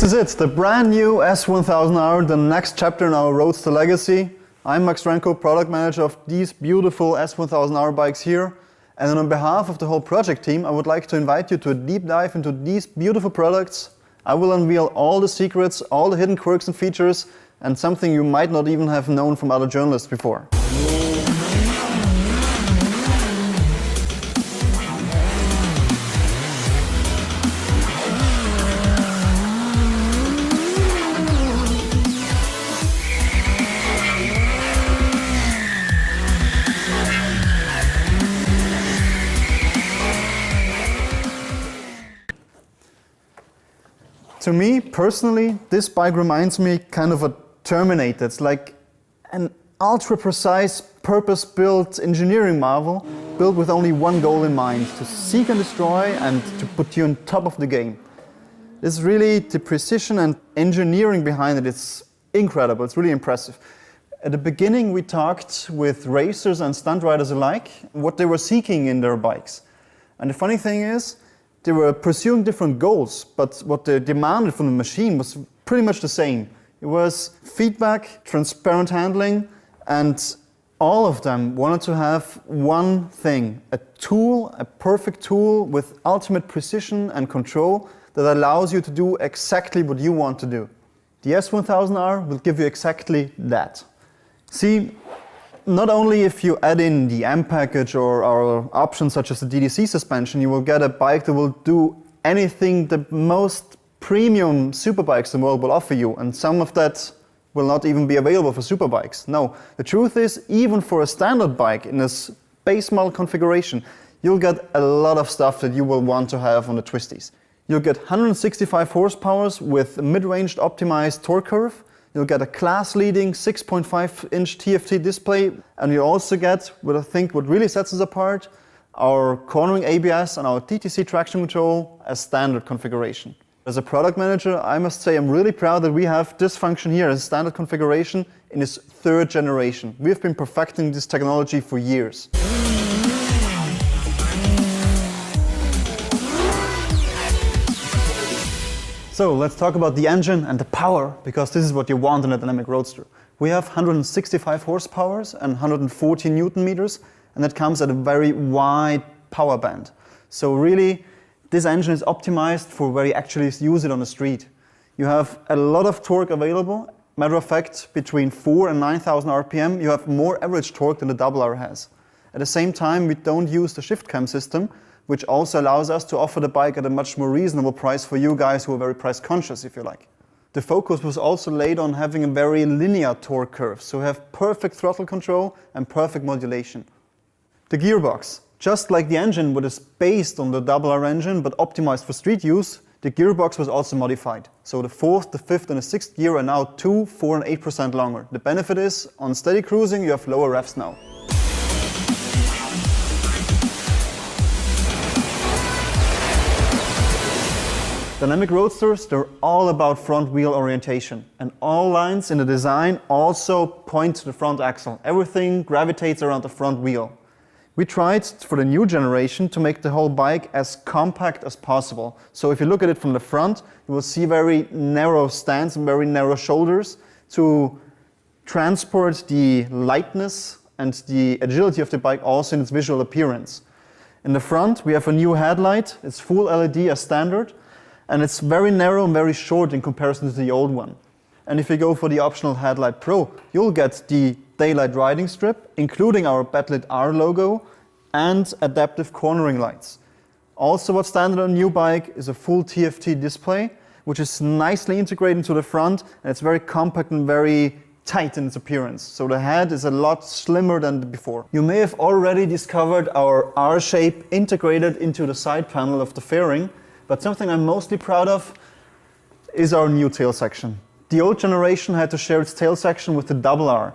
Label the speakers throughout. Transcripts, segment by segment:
Speaker 1: is it, the brand new S1000R, the next chapter in our Roadster legacy. I'm Max Renko, product manager of these beautiful S1000R bikes here. And on behalf of the whole project team, I would like to invite you to a deep dive into these beautiful products. I will unveil all the secrets, all the hidden quirks and features, and something you might not even have known from other journalists before. To me, personally, this bike reminds me kind of a Terminator. It's like an ultra-precise, purpose-built engineering marvel, built with only one goal in mind, to seek and destroy and to put you on top of the game. It's really the precision and engineering behind it. It's incredible, it's really impressive. At the beginning, we talked with racers and stunt riders alike, what they were seeking in their bikes. And the funny thing is, they were pursuing different goals, but what they demanded from the machine was pretty much the same. It was feedback, transparent handling, and all of them wanted to have one thing, a tool, a perfect tool with ultimate precision and control that allows you to do exactly what you want to do. The S1000R will give you exactly that. See, not only if you add in the M package or our options such as the DDC suspension, you will get a bike that will do anything the most premium superbikes in the world will offer you, and some of that will not even be available for superbikes. No, the truth is, even for a standard bike in this base model configuration, you'll get a lot of stuff that you will want to have on the twisties. You'll get 165 horsepower with a mid-range optimized torque curve. You'll get a class-leading 6.5-inch TFT display, and you also get, what I think what really sets us apart, our cornering ABS and our TTC traction control as standard configuration. As a product manager, I must say I'm really proud that we have this function here as standard configuration in its third generation. We have been perfecting this technology for years. So let's talk about the engine and the power, because this is what you want in a dynamic roadster. We have 165 horsepower and 140 Newton meters, and that comes at a very wide power band. So really, this engine is optimized for where you actually use it on the street. You have a lot of torque available. Matter of fact, between 4,000 and 9,000 RPM, you have more average torque than the R has. At the same time, we don't use the shift cam system, which also allows us to offer the bike at a much more reasonable price for you guys who are very price conscious, if you like. The focus was also laid on having a very linear torque curve, so we have perfect throttle control and perfect modulation. The gearbox, just like the engine, which is based on the R engine but optimized for street use, the gearbox was also modified. So the 4th, the 5th and the 6th gear are now 2, 4 and 8% longer. The benefit is, on steady cruising, you have lower revs now. Dynamic roadsters, they're all about front wheel orientation, and all lines in the design also point to the front axle. Everything gravitates around the front wheel. We tried for the new generation to make the whole bike as compact as possible. So if you look at it from the front, you will see very narrow stands and very narrow shoulders to transport the lightness and the agility of the bike also in its visual appearance. In the front, we have a new headlight. It's full LED as standard. And it's very narrow and very short in comparison to the old one. And if you go for the optional Headlight Pro, you'll get the daylight riding strip, including our backlit R logo and adaptive cornering lights. Also what's standard on a new bike is a full TFT display, which is nicely integrated into the front, and it's very compact and very tight in its appearance. So the head is a lot slimmer than before. You may have already discovered our R shape integrated into the side panel of the fairing. But something I'm mostly proud of is our new tail section. The old generation had to share its tail section with the R.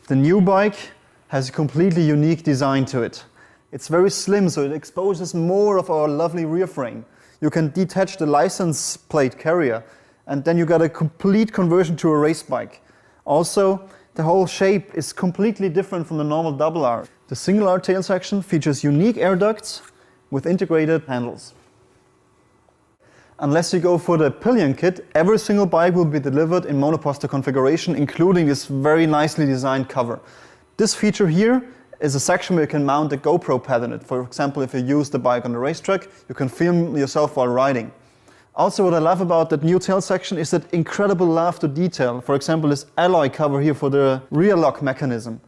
Speaker 1: The new bike has a completely unique design to it. It's very slim, so it exposes more of our lovely rear frame. You can detach the license plate carrier, and then you got a complete conversion to a race bike. Also, the whole shape is completely different from the normal R. The single R tail section features unique air ducts with integrated handles. Unless you go for the pillion kit, every single bike will be delivered in monoposter configuration, including this very nicely designed cover. This feature here is a section where you can mount a GoPro pad in it. For example, if you use the bike on the racetrack, you can film yourself while riding. Also, what I love about that new tail section is that incredible love to detail. For example, this alloy cover here for the rear lock mechanism.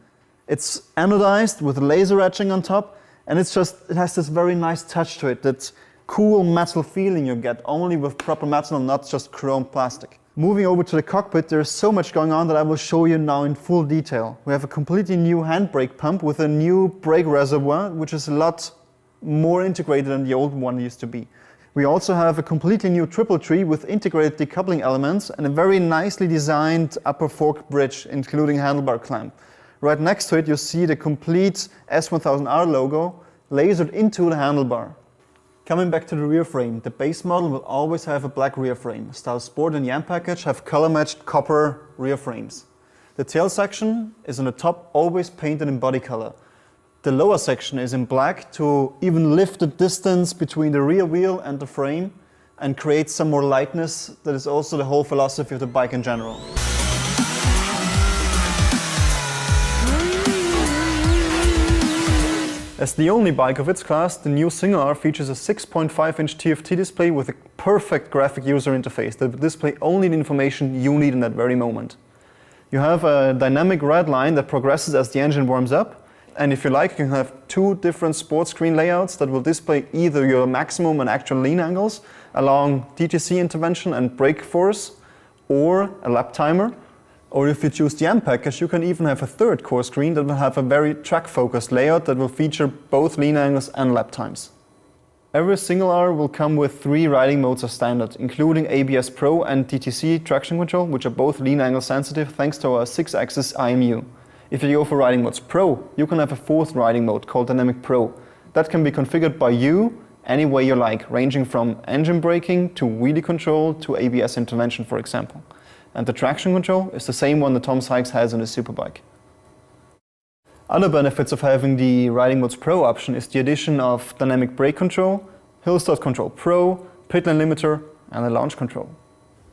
Speaker 1: It's anodized with laser etching on top, and it has this very nice touch to it. That cool metal feeling you get only with proper metal, not just chrome plastic. Moving over to the cockpit, there's so much going on that I will show you now in full detail. We have a completely new handbrake pump with a new brake reservoir, which is a lot more integrated than the old one used to be. We also have a completely new triple tree with integrated decoupling elements and a very nicely designed upper fork bridge, including handlebar clamp. Right next to it, you see the complete S1000R logo lasered into the handlebar. Coming back to the rear frame, the base model will always have a black rear frame. Style Sport and the M package have color-matched copper rear frames. The tail section is on the top always painted in body color. The lower section is in black to even lift the distance between the rear wheel and the frame and create some more lightness. That is also the whole philosophy of the bike in general. As the only bike of its class, the new Single R features a 6.5-inch TFT display with a perfect graphic user interface that will display only the information you need in that very moment. You have a dynamic red line that progresses as the engine warms up, and if you like, you can have two different sports screen layouts that will display either your maximum and actual lean angles along DTC intervention and brake force, or a lap timer. Or if you choose the M package, you can even have a third core screen that will have a very track-focused layout that will feature both lean angles and lap times. Every Single R will come with 3 riding modes as standard, including ABS Pro and DTC traction control, which are both lean angle sensitive thanks to our 6-axis IMU. If you go for riding modes Pro, you can have a 4th riding mode called Dynamic Pro. That can be configured by you any way you like, ranging from engine braking to wheelie control to ABS intervention, for example. And the traction control is the same one that Tom Sykes has on his Superbike. Other benefits of having the Riding Modes Pro option is the addition of dynamic brake control, hill start control Pro, pit lane limiter, and a launch control.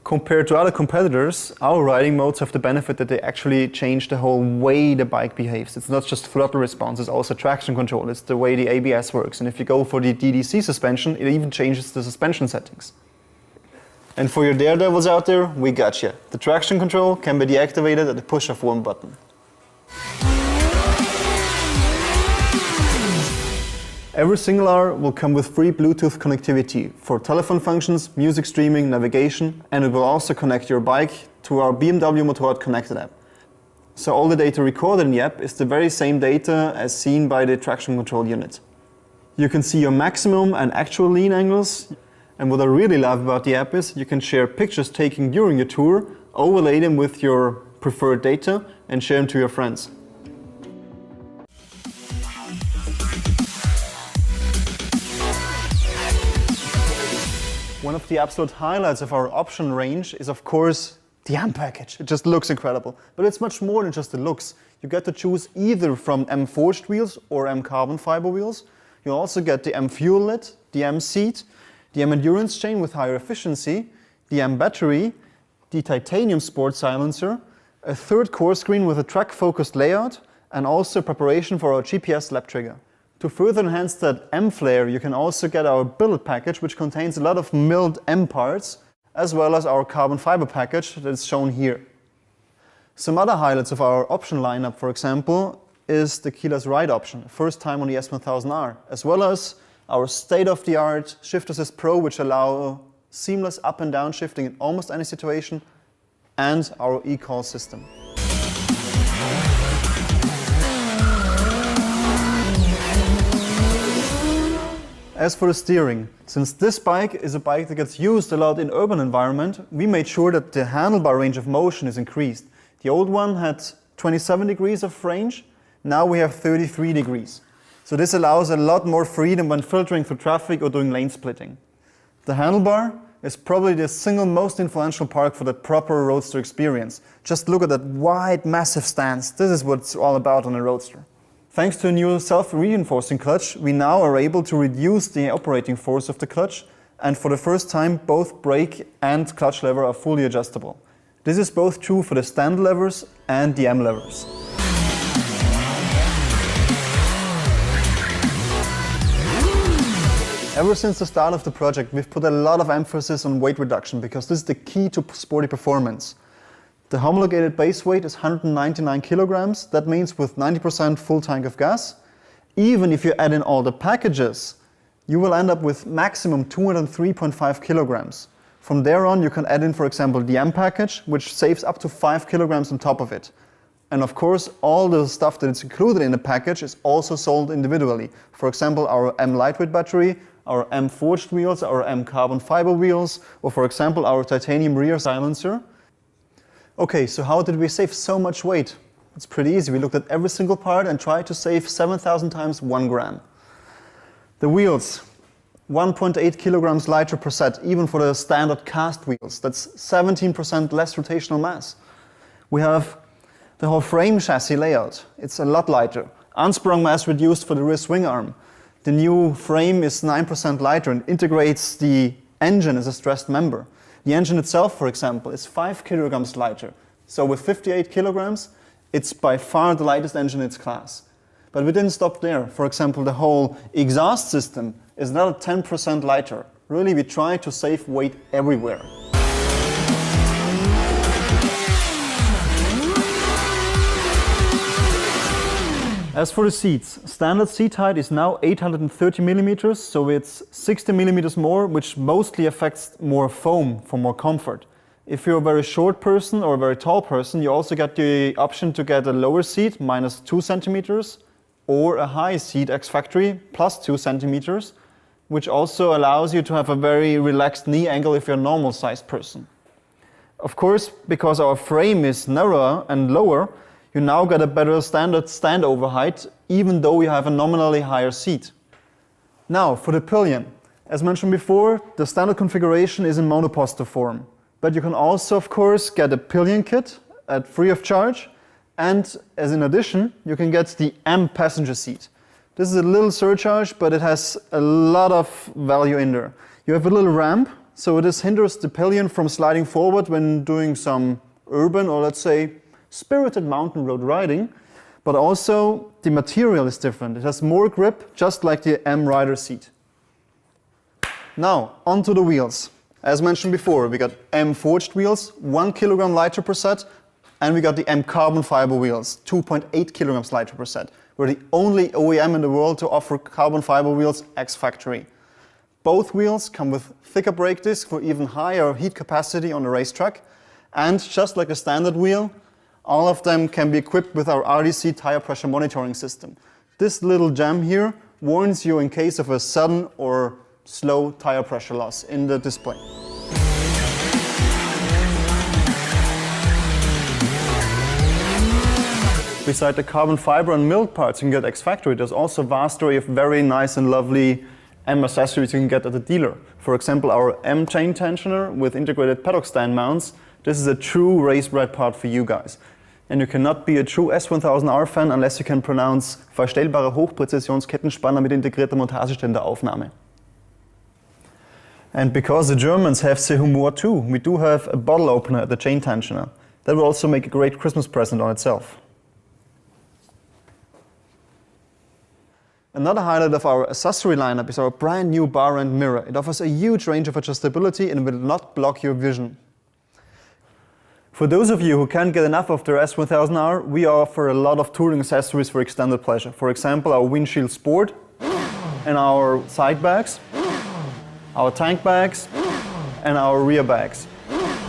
Speaker 1: Compared to other competitors, our riding modes have the benefit that they actually change the whole way the bike behaves. It's not just throttle response, it's also traction control. It's the way the ABS works. And if you go for the DDC suspension, it even changes the suspension settings. And for your daredevils out there, we got you. The traction control can be deactivated at the push of one button. Every Single R will come with free Bluetooth connectivity for telephone functions, music streaming, navigation, and it will also connect your bike to our BMW Motorrad Connected app. So all the data recorded in the app is the very same data as seen by the traction control unit. You can see your maximum and actual lean angles. And what I really love about the app is you can share pictures taken during your tour, overlay them with your preferred data, and share them to your friends. One of the absolute highlights of our option range is, of course, the M package. It just looks incredible. But it's much more than just the looks. You get to choose either from M forged wheels or M carbon fiber wheels. You also get the M fuel lid, the M seat, the M endurance chain with higher efficiency, the M battery, the titanium sport silencer, a 3rd core screen with a track-focused layout, and also preparation for our GPS lap trigger. To further enhance that M flair, you can also get our billet package, which contains a lot of milled M parts, as well as our carbon fiber package that is shown here. Some other highlights of our option lineup, for example, is the keyless ride option, first time on the S1000R, as well as our state-of-the-art Shift Assist Pro, which allow seamless up and down shifting in almost any situation, and our e-call system. As for the steering, since this bike is a bike that gets used a lot in urban environment, we made sure that the handlebar range of motion is increased. The old one had 27 degrees of range, now we have 33 degrees. So this allows a lot more freedom when filtering through traffic or doing lane splitting. The handlebar is probably the single most influential part for the proper roadster experience. Just look at that wide, massive stance. This is what it's all about on a roadster. Thanks to a new self-reinforcing clutch, we now are able to reduce the operating force of the clutch and for the first time both brake and clutch lever are fully adjustable. This is both true for the stand levers and the M levers. Ever since the start of the project, we've put a lot of emphasis on weight reduction because this is the key to sporty performance. The homologated base weight is 199 kilograms. That means with 90% full tank of gas, even if you add in all the packages, you will end up with maximum 203.5 kilograms. From there on, you can add in, for example, the M package, which saves up to 5 kilograms on top of it. And of course, all the stuff that is included in the package is also sold individually. For example, our M lightweight battery, our M forged wheels, our M carbon fiber wheels, or for example, our titanium rear silencer. Okay, so how did we save so much weight? It's pretty easy. We looked at every single part and tried to save 7,000 times 1 gram. The wheels, 1.8 kilograms lighter per set, even for the standard cast wheels. That's 17% less rotational mass. We have the whole frame chassis layout. It's a lot lighter. Unsprung mass reduced for the rear swing arm. The new frame is 9% lighter and integrates the engine as a stressed member. The engine itself, for example, is 5 kilograms lighter. So with 58 kilograms, it's by far the lightest engine in its class. But we didn't stop there. For example, the whole exhaust system is another 10% lighter. Really, we try to save weight everywhere. As for the seats, standard seat height is now 830 millimeters, so it's 60 millimeters more, which mostly affects more foam for more comfort. If you're a very short person or a very tall person, you also get the option to get a lower seat, minus 2 centimeters, or a high seat ex-factory, plus 2 centimeters, which also allows you to have a very relaxed knee angle if you're a normal-sized person. Of course, because our frame is narrower and lower, you now get a better standard standover height, even though you have a nominally higher seat. Now, for the pillion. As mentioned before, the standard configuration is in monoposter form. But you can also, of course, get a pillion kit at free of charge. And as an addition, you can get the M passenger seat. This is a little surcharge, but it has a lot of value in there. You have a little ramp, so this hinders the pillion from sliding forward when doing some urban or, let's say, spirited mountain road riding, but also the material is different. It has more grip, just like the M Rider seat. Now, onto the wheels. As mentioned before, we got M forged wheels, 1 kilogram lighter per set, and we got the M carbon fiber wheels, 2.8 kilograms lighter per set. We're the only OEM in the world to offer carbon fiber wheels ex-factory. Both wheels come with thicker brake discs for even higher heat capacity on the racetrack, and just like a standard wheel, all of them can be equipped with our RDC tire pressure monitoring system. This little gem here warns you in case of a sudden or slow tire pressure loss in the display. Beside the carbon fiber and milled parts you can get ex-factory, there's also a vast array of very nice and lovely M accessories you can get at the dealer. For example, our M chain tensioner with integrated paddock stand mounts. This is a true race-bred part for you guys. And you cannot be a true S1000R fan unless you can pronounce verstellbare Hochpräzisionskеттenspanner mit integrierter Montageständeraufnahme. And because the Germans have the humor too, we do have a bottle opener at the chain tensioner. That will also make a great Christmas present on itself. Another highlight of our accessory lineup is our brand new bar end mirror. It offers a huge range of adjustability and will not block your vision. For those of you who can't get enough of their S1000R, we offer a lot of touring accessories for extended pleasure. For example, our windshield sport and our side bags, our tank bags and our rear bags.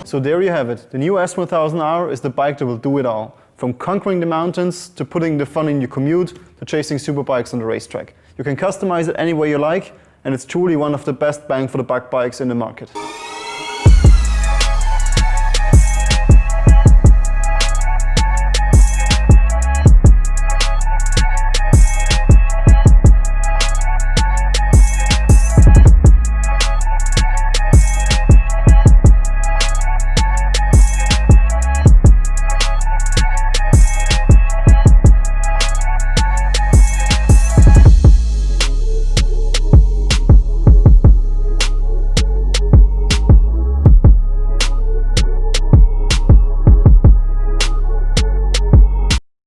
Speaker 1: So there you have it. The new S1000R is the bike that will do it all. From conquering the mountains, to putting the fun in your commute, to chasing superbikes on the racetrack. You can customize it any way you like, and it's truly one of the best bang for the buck bikes in the market.